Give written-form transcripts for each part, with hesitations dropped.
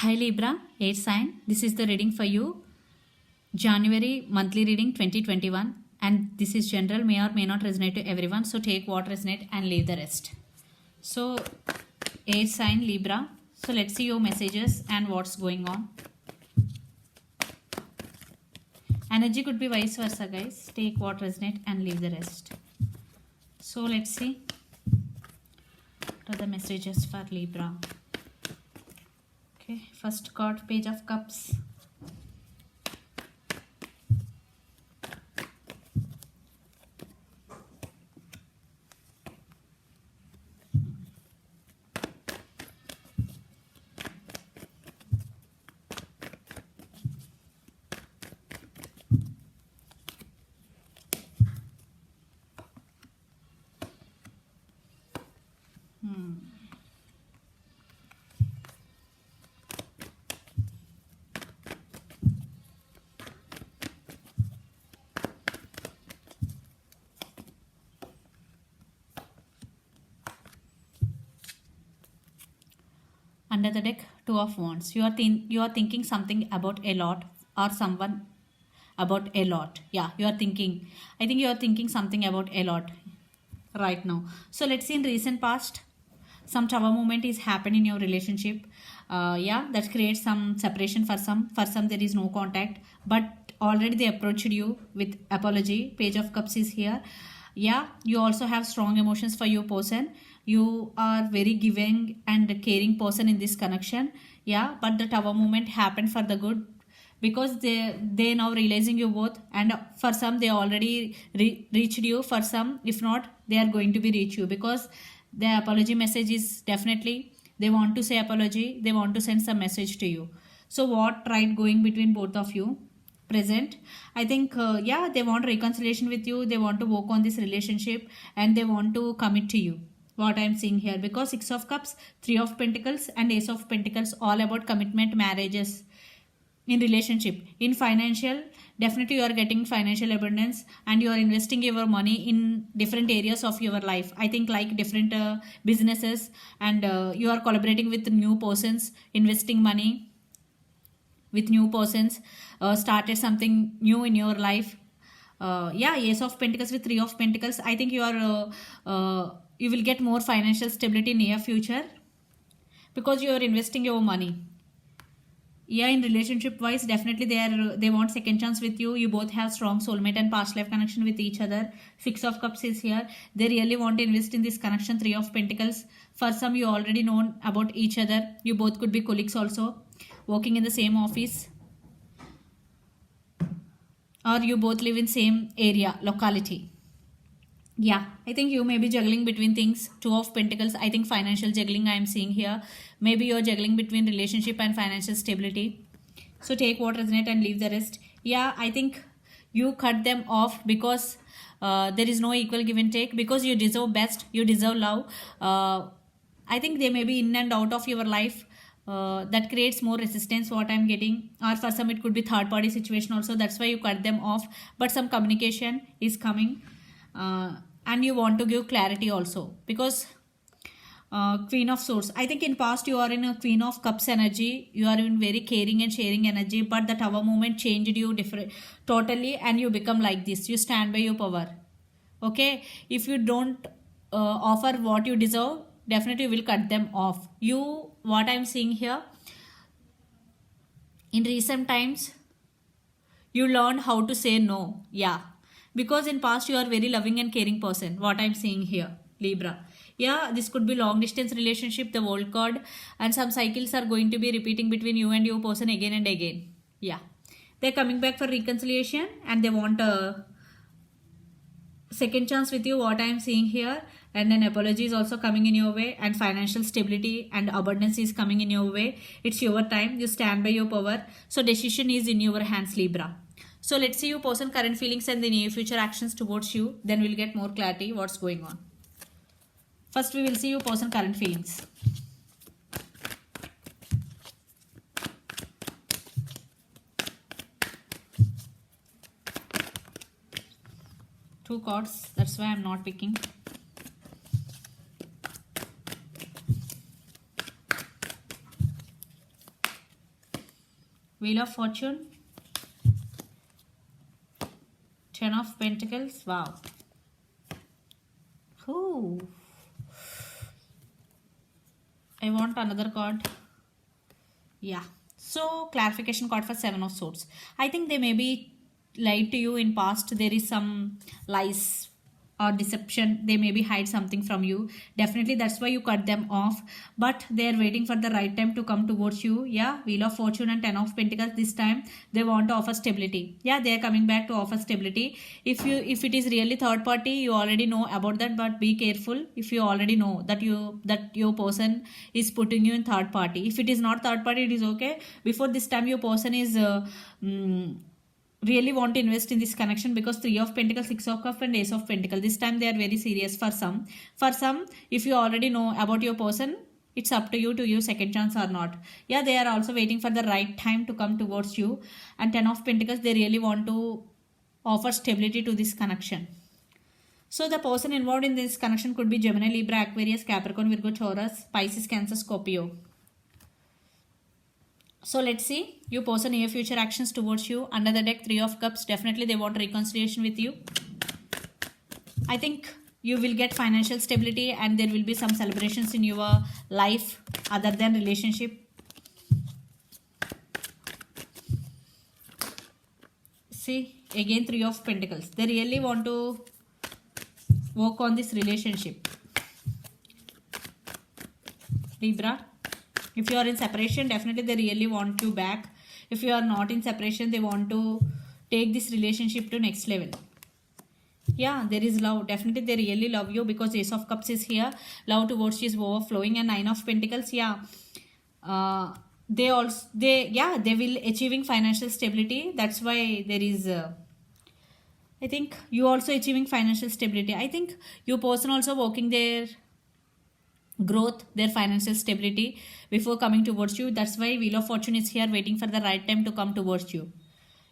Hi Libra, air sign. This is the reading for you. January monthly reading 2021, and this is general, may or may not resonate to everyone. So take what resonate and leave the rest. So air sign Libra. So let's see your messages and what's going on. Energy could be vice versa, guys. Take what resonate and leave the rest. So let's see what are the messages for Libra. Okay, first card, Page of Cups. Under the deck, Two of Wands. You are thinking something about a lot or someone about a lot. Yeah, you are thinking. I think you are thinking something about a lot right now. So let's see, in recent past, some tower movement is happened in your relationship. Yeah, that creates some separation for some. For some, there is no contact, but already they approached you with apology. Page of Cups is here. Yeah, you also have strong emotions for your person. You are very giving and caring person in this connection. Yeah, but the tower movement happened for the good, because they now realizing you both, and for some they already reached you. For some, if not, they are going to be reach you, because the apology message is definitely they want to say apology, they want to send some message to you. So what right going between both of you present? I think yeah, they want reconciliation with you, they want to work on this relationship, and they want to commit to you, what I'm seeing here, because Six of Cups, Three of Pentacles, and Ace of Pentacles, all about commitment, marriages. In relationship, in financial, definitely you are getting financial abundance, and you are investing your money in different areas of your life. I think like different businesses, and you are collaborating with new persons, investing money with new persons, started something new in your life. Yeah, Ace of Pentacles with Three of Pentacles, I think you will get more financial stability in near future, because you are investing your money. Yeah, in relationship wise, definitely they want second chance with you. You both have strong soulmate and past life connection with each other. Six of Cups is here. They really want to invest in this connection. Three of Pentacles, for some you already know about each other. You both could be colleagues also, working in the same office, or you both live in same area, locality. Yeah, I think you may be juggling between things. Two of Pentacles, I think financial juggling I am seeing here. Maybe you're juggling between relationship and financial stability. So take what resonate and leave the rest. Yeah, I think you cut them off, because there is no equal give and take, because you deserve best, you deserve love. I think they may be in and out of your life. That creates more resistance, what I'm getting, or for some it could be third party situation also. That's why you cut them off. But some communication is coming, and you want to give clarity also, because Queen of Swords, I think in past you are in a Queen of Cups energy, you are in very caring and sharing energy, but the tower movement changed you different totally, and you become like this, you stand by your power. Okay, if you don't offer what you deserve, definitely you will cut them off. You, what I'm seeing here, in recent times you learn how to say no. Yeah, because in past you are very loving and caring person, what I'm seeing here, Libra. Yeah, this could be long distance relationship, the World card, and some cycles are going to be repeating between you and your person again and again. Yeah, they're coming back for reconciliation, and they want a second chance with you, what I'm seeing here. And then apology is also coming in your way, and financial stability and abundance is coming in your way. It's your time, you stand by your power. So decision is in your hands, Libra. So let's see your person current feelings and the near future actions towards you, then we'll get more clarity what's going on. First we will see your person current feelings. Two cards, that's why I'm not picking. Wheel of Fortune, Ten of Pentacles. Wow. Ooh. I want another card. Yeah. So clarification card for Seven of Swords. I think they may be lied to you in past. There is some lies or deception. They maybe hide something from you. Definitely that's why you cut them off. But they are waiting for the right time to come towards you. Yeah. Wheel of Fortune and Ten of Pentacles. This time they want to offer stability. Yeah, they are coming back to offer stability. If it is really third party, you already know about that, but be careful if you already know that your person is putting you in third party. If it is not third party, it is okay. Before this time your person is mm, really want to invest in this connection, because Three of Pentacles, Six of Cups and Ace of Pentacles, this time they are very serious. For some, if you already know about your person, it's up to you to use second chance or not. Yeah, they are also waiting for the right time to come towards you. And Ten of Pentacles, they really want to offer stability to this connection. So the person involved in this connection could be Gemini, Libra, Aquarius, Capricorn, Virgo, Taurus, Pisces, Cancer, Scorpio. So let's see your person near future actions towards you. Under the deck, Three of Cups. Definitely they want reconciliation with you. I think you will get financial stability and there will be some celebrations in your life other than relationship. See, again Three of Pentacles. They really want to work on this relationship. Libra, if you are in separation, definitely they really want you back. If you are not in separation, they want to take this relationship to next level. Yeah, there is love. Definitely they really love you, because Ace of Cups is here. Love towards you is overflowing. And Nine of Pentacles, yeah. They will achieving financial stability. That's why there is I think you also achieving financial stability. I think your person also working their growth, their financial stability before coming towards you. That's why Wheel of Fortune is here, waiting for the right time to come towards you.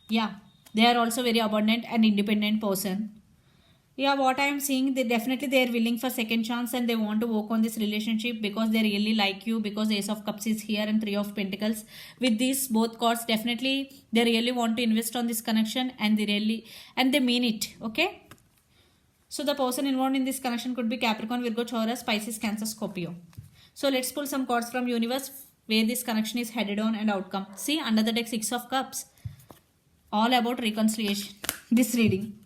Yeah, they are also very abundant and independent person. Yeah, what I am seeing, they are willing for second chance and they want to work on this relationship because they really like you, because Ace of Cups is here and Three of Pentacles. With these both cards, definitely they really want to invest on this connection, and they mean it. Okay. So the person involved in this connection could be Capricorn, Virgo, Taurus, Pisces, Cancer, Scorpio. So let's pull some cards from universe where this connection is headed on and outcome. See, under the deck, Six of Cups. All about reconciliation. This reading.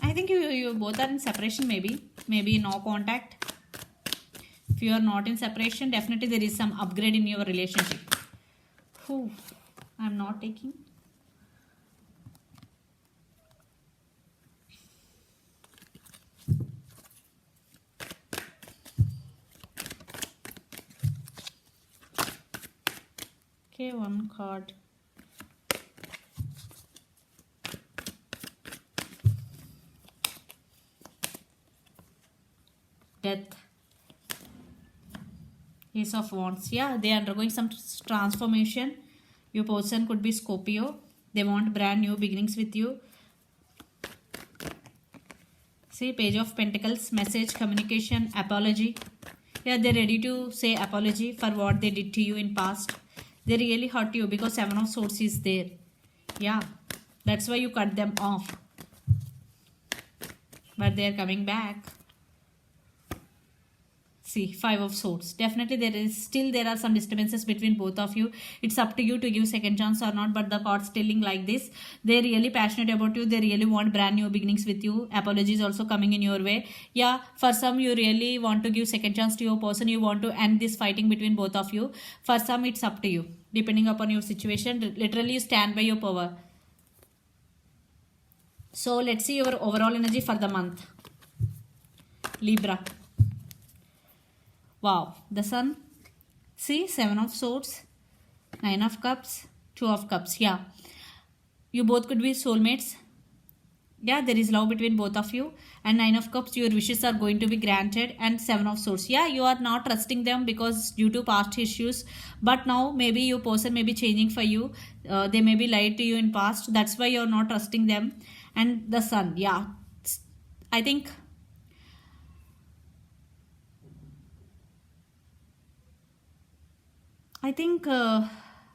I think you both are in separation, maybe no contact. If you are not in separation, definitely there is some upgrade in your relationship. I'm not taking. Okay, one card. Death. Ace of Wands. Yeah, they are undergoing some transformation. Your person could be Scorpio. They want brand new beginnings with you. See, Page of Pentacles, message, communication, apology. Yeah, they're ready to say apology for what they did to you in past. They really hurt you because Seven of Swords is there. Yeah, that's why you cut them off. But they're coming back. See, Five of Swords. Definitely there are some disturbances between both of you. It's up to you to give second chance or not, but the cards telling like this. They're really passionate about you. They really want brand new beginnings with you. Apologies also coming in your way. Yeah, for some you really want to give second chance to your person. You want to end this fighting between both of you. For some it's up to you. Depending upon your situation, literally you stand by your power. So let's see your overall energy for the month. Libra. Wow, the Sun. See, Seven of Swords, Nine of Cups, Two of Cups. Yeah, you both could be soulmates. Yeah, there is love between both of you. And Nine of Cups, your wishes are going to be granted. And Seven of Swords. Yeah, you are not trusting them because due to past issues. But now maybe your person may be changing for you. They may be lied to you in past. That's why you're not trusting them. And the Sun. Yeah, I think I think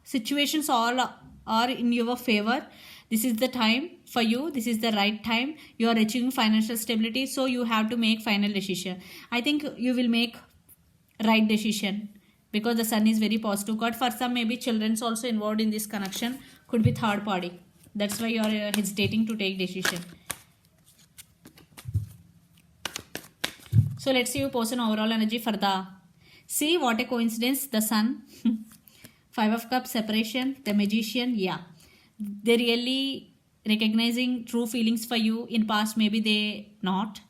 situations all are in your favor. This is the time for you. This is the right time. You are achieving financial stability, so you have to make final decision. I think you will make right decision because the sun is very positive card. For some, maybe children's also involved in this connection. Could be third party. That's why you are hesitating to take decision. So let's see your person overall energy for the. See what a coincidence. The sun. 5 of Cups, separation, the Magician. Yeah, they really recognizing true feelings for you. In past, maybe they not.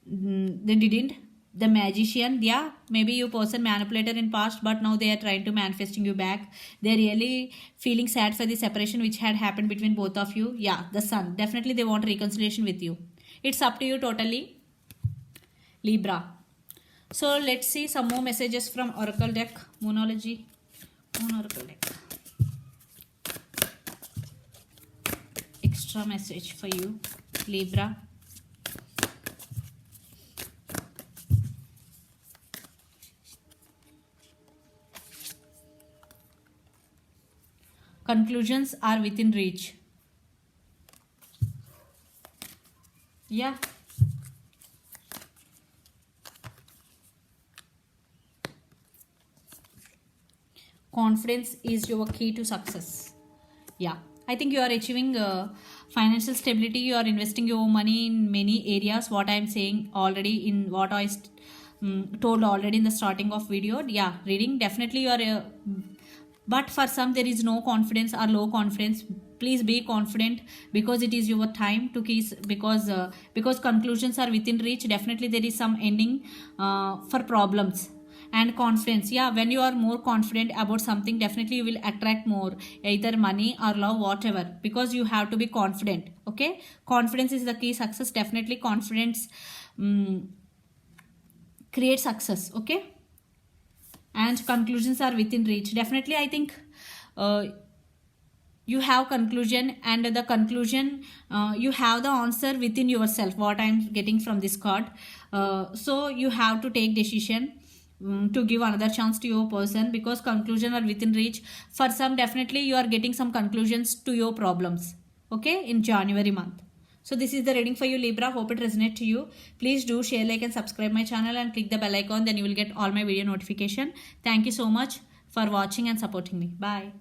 They didn't. The Magician. Yeah, maybe your person manipulated in past, but now they are trying to manifesting you back. They're really feeling sad for the separation which had happened between both of you. Yeah, the Sun. Definitely they want reconciliation with you. It's up to you totally. Libra. So let's see some more messages from Oracle deck. Moonology. Moon Oracle deck. Extra message for you, Libra. Conclusions are within reach. Yeah. Confidence is your key to success. Yeah, I think you are achieving financial stability. You are investing your money in many areas. What I am saying already in what I told already in the starting of video. Yeah, reading definitely you are. But for some there is no confidence or low confidence. Please be confident because it is your time to kiss. Because conclusions are within reach. Definitely there is some ending for problems. And confidence, yeah, when you are more confident about something, definitely you will attract more, either money or love, whatever, because you have to be confident. Okay, confidence is the key success. Definitely confidence creates success. Okay, and conclusions are within reach. Definitely I think you have conclusion, and the conclusion you have the answer within yourself, what I'm getting from this card. So you have to take decision to give another chance to your person, because conclusion are within reach. For some, definitely you are getting some conclusions to your problems, okay, in January month. So this is the reading for you, Libra. Hope it resonates to you. Please do share, like and subscribe my channel and click the bell icon, then you will get all my video notification. Thank you so much for watching and supporting me. Bye.